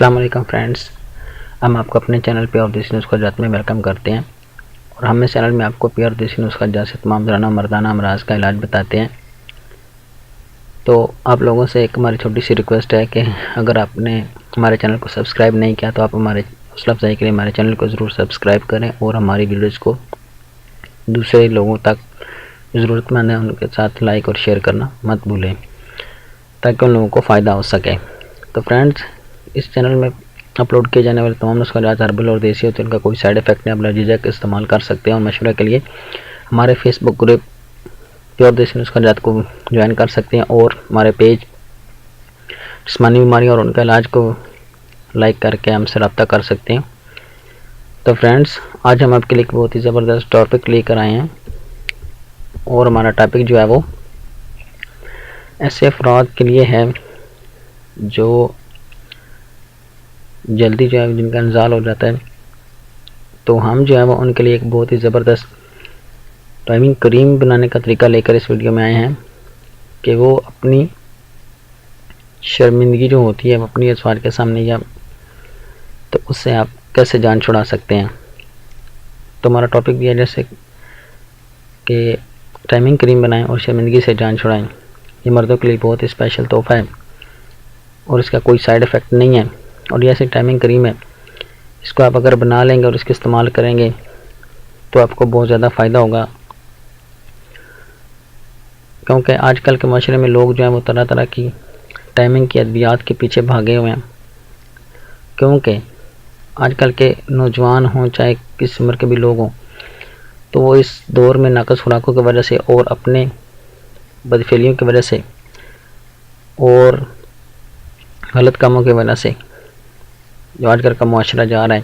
अस्सलाम वालेकुम फ्रेंड्स, हम आपको अपने चैनल पे और देसी नुस्खा जात में वेलकम करते हैं। और हम इस चैनल में आपको प्योर देसी नुस्खा जात से तमाम ज़राना मर्दाना अमराज का इलाज बताते हैं। तो आप लोगों से एक हमारी छोटी सी रिक्वेस्ट है कि अगर आपने हमारे चैनल को सब्सक्राइब नहीं किया तो आप हमारे हौसला अफजाई के लिए हमारे चैनल को ज़रूर सब्सक्राइब करें और हमारी वीडियोज़ को दूसरे लोगों तक ज़रूरतमंद है उनके साथ लाइक और शेयर करना मत भूलें ताकि उन लोगों को फ़ायदा हो सके। तो फ्रेंड्स, इस चैनल में अपलोड किए जाने वाले तमाम नुस्खा जात हर्बल और देसी होते हैं, उनका कोई साइड इफेक्ट नहीं। आप लजीजक इस्तेमाल कर सकते हैं। और मशवरे के लिए हमारे फेसबुक ग्रुप प्योर देसी नुस्खा जात को ज्वाइन कर सकते हैं और हमारे पेज जिस्मानी बीमारी और उनका इलाज को लाइक करके हमसे रब्ता कर सकते हैं। तो फ्रेंड्स, आज हम आपके लिए एक बहुत ही ज़बरदस्त टॉपिक लेकर आए हैं और हमारा टॉपिक जो है वो ऐसे अफराद के लिए है जो जल्दी जो है जिनका इंतज़ाल हो जाता है। तो हम जो है वो उनके लिए एक बहुत ही ज़बरदस्त टाइमिंग क्रीम बनाने का तरीका लेकर इस वीडियो में आए हैं कि वो अपनी शर्मिंदगी जो होती है अपनी अज़वाज के सामने या तो उससे आप कैसे जान छुड़ा सकते हैं। तो हमारा टॉपिक भी है जैसे कि टाइमिंग क्रीम बनाएं और शर्मिंदगी से जान छुड़ाएं। ये मर्दों के लिए बहुत ही स्पेशल तोहफ़ा है और इसका कोई साइड इफ़ेक्ट नहीं है। और ये ऐसी टाइमिंग क्रीम है, इसको आप अगर बना लेंगे और इसका इस्तेमाल करेंगे तो आपको बहुत ज़्यादा फ़ायदा होगा। क्योंकि आजकल के माशरे में लोग जो हैं वो तरह तरह की टाइमिंग की अद्वियात के पीछे भागे हुए हैं। क्योंकि आजकल के नौजवान हों चाहे किस उम्र के भी लोग हों, तो वो इस दौर में नाकस खुराकों की वजह से और अपने बदफेलियों की वजह से और गलत कामों की वजह से जो आजकल का मुआशरा जा रहा है,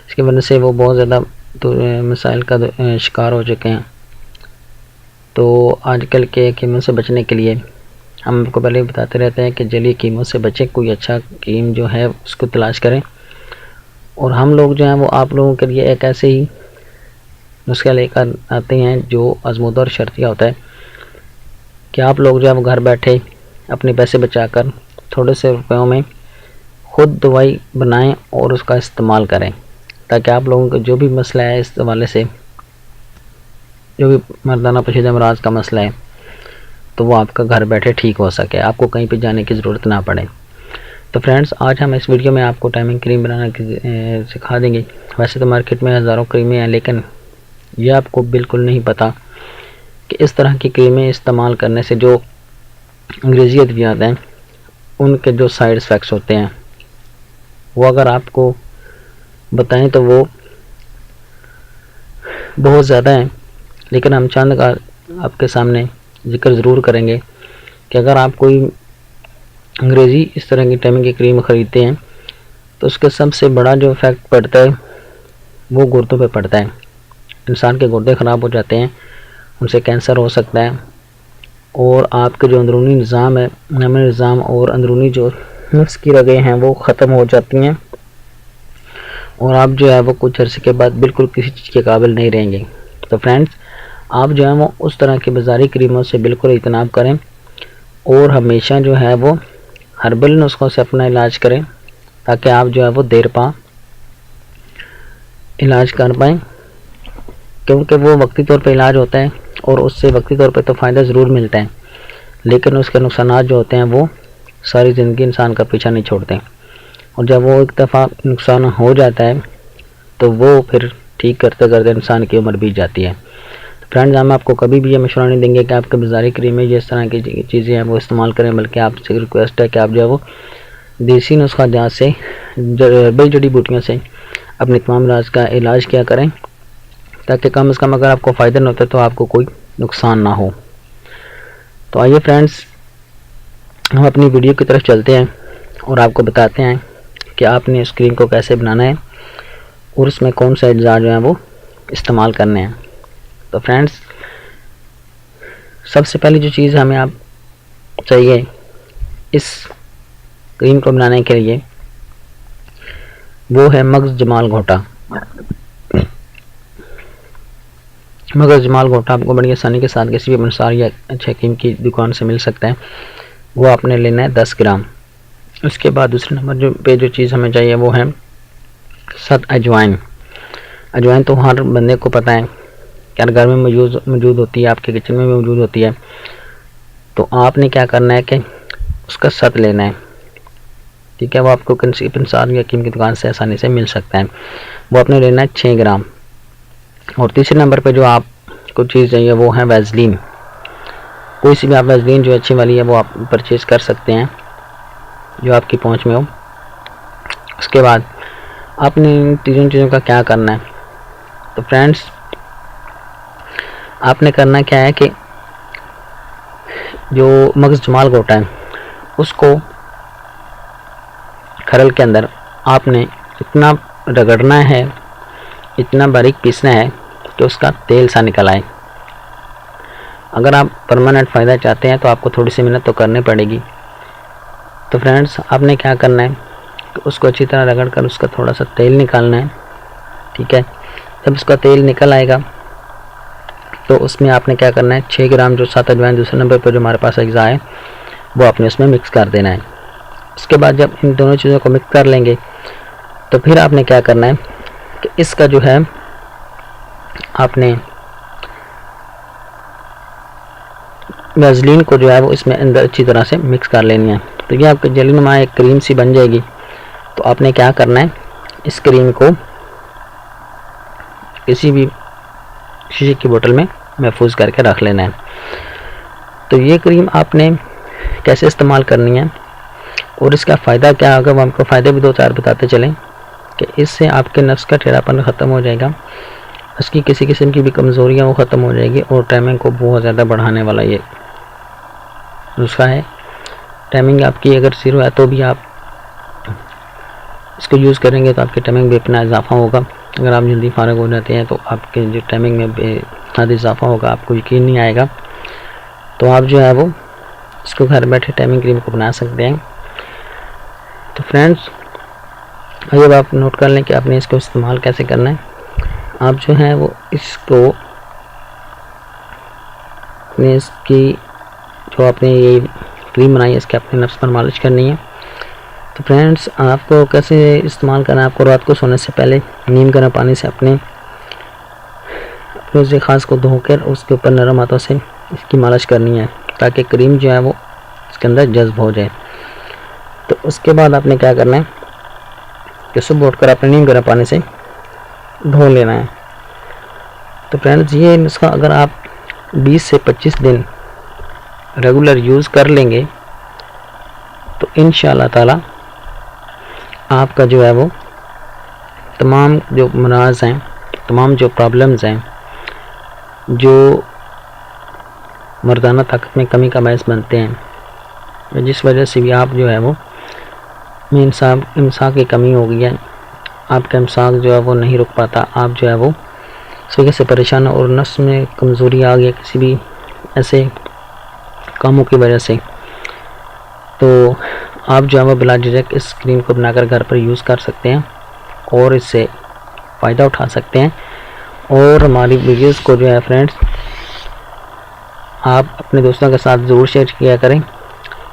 इसकी वजह से वो बहुत ज़्यादा तो मसाइल का शिकार हो चुके हैं। तो आजकल के कीमों से बचने के लिए हम आपको पहले ही बताते रहते हैं कि जलीय कीमों से बचें, कोई अच्छा कीम जो है उसको तलाश करें। और हम लोग जो हैं वो आप लोगों के लिए एक ऐसे ही नुस्खा लेकर आते हैं जो आजमूदा और शर्तिया होता है कि आप लोग जो है वो घर बैठे अपने पैसे बचाकर थोड़े से रुपयों में खुद दवाई बनाएं और उसका इस्तेमाल करें ताकि आप लोगों का जो भी मसला है इस हवाले से, जो भी मर्दाना पोशीदा अमराज का मसला है, तो वो आपका घर बैठे ठीक हो सके, आपको कहीं पे जाने की ज़रूरत ना पड़े। तो फ्रेंड्स, आज हम इस वीडियो में आपको टाइमिंग क्रीम बनाना सिखा देंगे। वैसे तो मार्केट में हज़ारों क्रीमें हैं, लेकिन ये आपको बिल्कुल नहीं पता कि इस तरह की क्रीमें इस्तेमाल करने से जो अंग्रेज़ी अद्वियात हैं उनके जो साइड इफ़ेक्ट्स होते हैं वो अगर आपको बताएं तो वो बहुत ज़्यादा हैं। लेकिन हम चंद का आपके सामने जिक्र ज़रूर करेंगे कि अगर आप कोई अंग्रेज़ी इस तरह की टाइमिंग की क्रीम ख़रीदते हैं तो उसके सबसे बड़ा जो इफ़ेक्ट पड़ता है वो गुर्दों पे पड़ता है। इंसान के गुर्दे ख़राब हो जाते हैं, उनसे कैंसर हो सकता है और आपके जो अंदरूनी निज़ाम है, नमी निज़ाम और अंदरूनी जो नफ्स की रगें हैं वो ख़त्म हो जाती हैं और आप जो है वो कुछ अर्से के बाद बिल्कुल किसी चीज़ के काबिल नहीं रहेंगे। तो फ्रेंड्स, आप जो है वो उस तरह की बाज़ारी क्रीमों से बिल्कुल इज्तनाब करें और हमेशा जो है वो हर्बल नुस्खों से अपना इलाज करें ताकि आप जो है वो देर पा इलाज कर पाएँ। क्योंकि वो वक्ती तौर पे इलाज होता है और उससे वक्ती तौर पे तो फ़ायदा ज़रूर मिलता है, लेकिन उसके नुकसानात जो होते हैं वो सारी ज़िंदगी इंसान का पीछा नहीं छोड़ते। और जब वो एक दफ़ा नुकसान हो जाता है तो वो फिर ठीक करते करते इंसान की उम्र बीत जाती है। तो फ्रेंड्स, हम आपको कभी भी ये मशवरा नहीं देंगे कि आपके बाज़ारी क्रीमें ये इस तरह की चीज़ें हैं वो इस्तेमाल करें, बल्कि आपसे रिक्वेस्ट है कि आप जो है वो देसी नुस्खा जात से हर्बल जड़ी बूटियों से अपने तमाम राज का इलाज किया करें ताकि कम से कम अगर आपको फ़ायदा नहीं होता तो आपको कोई नुकसान ना हो। तो आइए फ्रेंड्स, हम अपनी वीडियो की तरफ चलते हैं और आपको बताते हैं कि आपने इस क्रीम को कैसे बनाना है और उसमें कौन सा अज्जा जो है वो इस्तेमाल करने हैं। तो फ्रेंड्स, सबसे पहली जो चीज़ हमें आप चाहिए इस क्रीम को बनाने के लिए वो है मगज़ जमाल घोटा। मगज़ जमाल घोटा आपको बड़ी आसानी के साथ किसी भी पंसार या अच्छे हकीम की दुकान से मिल सकता है। वो आपने लेना है 10 ग्राम। उसके बाद दूसरे नंबर पे जो चीज़ हमें चाहिए वो है 7 अजवाइन। अजवाइन तो हर बंदे को पता है कि हर घर में मौजूद होती है, आपके किचन में भी मौजूद होती है। तो आपने क्या करना है कि उसका 7 लेना है, ठीक है। वो आपको इंसार या हकीम की दुकान से आसानी से मिल सकता है। वो आपने लेना है 6 ग्राम। और तीसरे नंबर पे जो आपको चीज़ चाहिए वो है वैसलीन। कोई सी भी आप वैसलीन जो अच्छी वाली है वो आप परचेज़ कर सकते हैं, जो आपकी पहुंच में हो। उसके बाद आपने इन तीनों चीज़ों का क्या करना है, तो फ्रेंड्स आपने करना क्या है कि जो मगज़ जमाल गोटा है उसको खरल के अंदर आपने इतना रगड़ना है, इतना बारीक पीसना है कि उसका तेल सा निकल आए। अगर आप परमानेंट फ़ायदा चाहते हैं तो आपको थोड़ी सी मेहनत तो करनी पड़ेगी। तो फ्रेंड्स आपने क्या करना है कि उसको अच्छी तरह रगड़ कर उसका थोड़ा सा तेल निकालना है, ठीक है। जब उसका तेल निकल आएगा तो उसमें आपने क्या करना है 6 ग्राम जो 7 अजवाइन दूसरे नंबर पर जो हमारे पास अज्जा है वो आपने उसमें मिक्स कर देना है। उसके बाद जब इन दोनों चीज़ों को मिक्स कर लेंगे तो फिर आपने क्या करना है कि इसका जो है आपने वैसलीन को जो है वो इसमें अंदर अच्छी तरह से मिक्स कर लेनी है। तो ये आपकी जलीनुमा एक क्रीम सी बन जाएगी। तो आपने क्या करना है, इस क्रीम को किसी भी शीशे की बोतल में महफूज करके रख लेना है। तो ये क्रीम आपने कैसे इस्तेमाल करनी है और इसका फ़ायदा क्या होगा वो हमको फ़ायदे भी 2-4 बताते चलें कि इससे आपके नफ्स का टेढ़ापन ख़त्म हो जाएगा, उसकी किसी किस्म की भी कमज़ोरियाँ वो ख़त्म हो जाएगी और टाइमिंग को बहुत ज़्यादा बढ़ाने वाला ये नुस्खा है। टाइमिंग आपकी अगर 0 है तो भी आप इसको यूज़ करेंगे तो आपकी टाइमिंग में इतना इजाफा होगा। अगर आप जल्दी फारग हो जाते हैं तो आपके जो टाइमिंग में बेहद इजाफा होगा, आपको यकीन नहीं आएगा। तो आप जो है वो इसको घर बैठे टाइमिंग क्रीम को बना सकते हैं। तो फ्रेंड्स अब आप नोट कर लें कि आपने इसको इस्तेमाल कैसे करना है। आप जो है वो इसको अपने इसकी जो आपने ये क्रीम बनाई है इसके अपने नफ्स पर मालिश करनी है। तो फ्रेंड्स आपको कैसे इस्तेमाल करना है, आपको रात को सोने से पहले नीम गर्म पानी से अपने रोज़े ख़ास को धोकर उसके ऊपर नरम हाथों से इसकी मालिश करनी है ताकि क्रीम जो है वो इसके अंदर जज्ब हो जाए। तो उसके बाद आपने क्या करना है कि सुबह उठकर अपने नीम गर्म पानी से धो लेना है। तो फ्रेंड्स ये नुस्खा अगर आप 20 से 25 दिन रेगुलर यूज़ कर लेंगे तो इंशाअल्लाह ताला आपका जो है वो तमाम जो मराज हैं, तमाम जो प्रॉब्लम्स हैं, जो मर्दाना ताकत में कमी का बायस बनते हैं, जिस वजह से भी आप जो है वो में इंसाफ की कमी हो गई है, आपका इंसाफ जो है वो नहीं रुक पाता, आप जो है वो इस वजह से परेशान और नस में कमज़ोरी आ गई किसी भी ऐसे कामों की वजह से, तो आप जो है वो बिला झिझक इस क्रीम को बनाकर घर पर यूज़ कर सकते हैं और इससे फ़ायदा उठा सकते हैं। और हमारी वीडियोस को जो है फ्रेंड्स आप अपने दोस्तों के साथ ज़रूर शेयर किया करें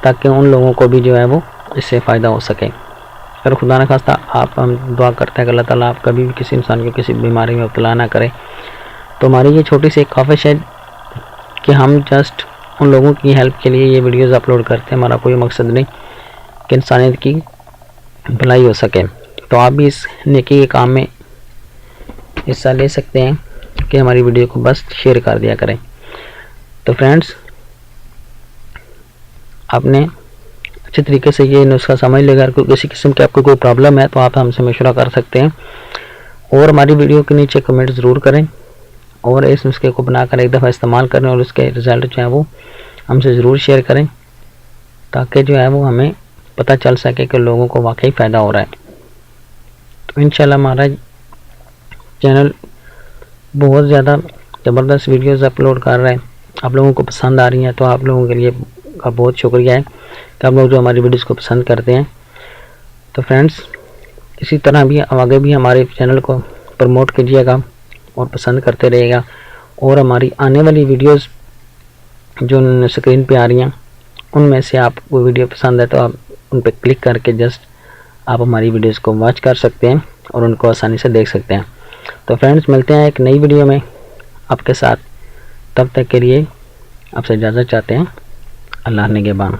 ताकि उन लोगों को भी जो है वो इससे फ़ायदा हो सके। अगर खुदा न खास्ता आप हम दुआ करते हैं कि अल्लाह ताला आप कभी भी किसी इंसान को किसी बीमारी में मुब्तला ना करे। तो हमारी ये छोटी सी एक ख्वाहिश है कि हम जस्ट उन लोगों की हेल्प के लिए ये वीडियोज़ अपलोड करते हैं। हमारा कोई मकसद नहीं कि इंसानियत की भलाई हो सके। तो आप भी इस नेकी के काम में हिस्सा ले सकते हैं कि हमारी वीडियो को बस शेयर कर दिया करें। तो फ्रेंड्स आपने अच्छे तरीके से ये नुस्खा समझ लेगा। अगर किसी किस्म की आपको कोई प्रॉब्लम है तो आप हमसे मशवरा कर सकते हैं और हमारी वीडियो के नीचे कमेंट ज़रूर करें और इस नुस्खे को बनाकर एक दफ़ा इस्तेमाल करें और उसके रिज़ल्ट जो है वो हमसे ज़रूर शेयर करें ताकि जो है वो हमें पता चल सके कि लोगों को वाकई फ़ायदा हो रहा है। तो इंशाल्लाह हमारा चैनल बहुत ज़्यादा ज़बरदस्त वीडियोज़ अपलोड कर रहा है, आप लोगों को पसंद आ रही हैं, तो आप लोगों के लिए का बहुत शुक्रिया है कि आप लोग जो हमारी वीडियोज़ को पसंद करते हैं। तो फ्रेंड्स इसी तरह भी आगे भी हमारे चैनल को प्रमोट कीजिएगा और पसंद करते रहिएगा और हमारी आने वाली वीडियोज़ जो स्क्रीन पे आ रही हैं उनमें से आपको वीडियो पसंद है तो आप उन पर क्लिक करके जस्ट आप हमारी वीडियोस को वॉच कर सकते हैं और उनको आसानी से देख सकते हैं। तो फ्रेंड्स, मिलते हैं एक नई वीडियो में आपके साथ। तब तक के लिए आपसे इजाज़त चाहते हैं। अल्लाह निगहबान।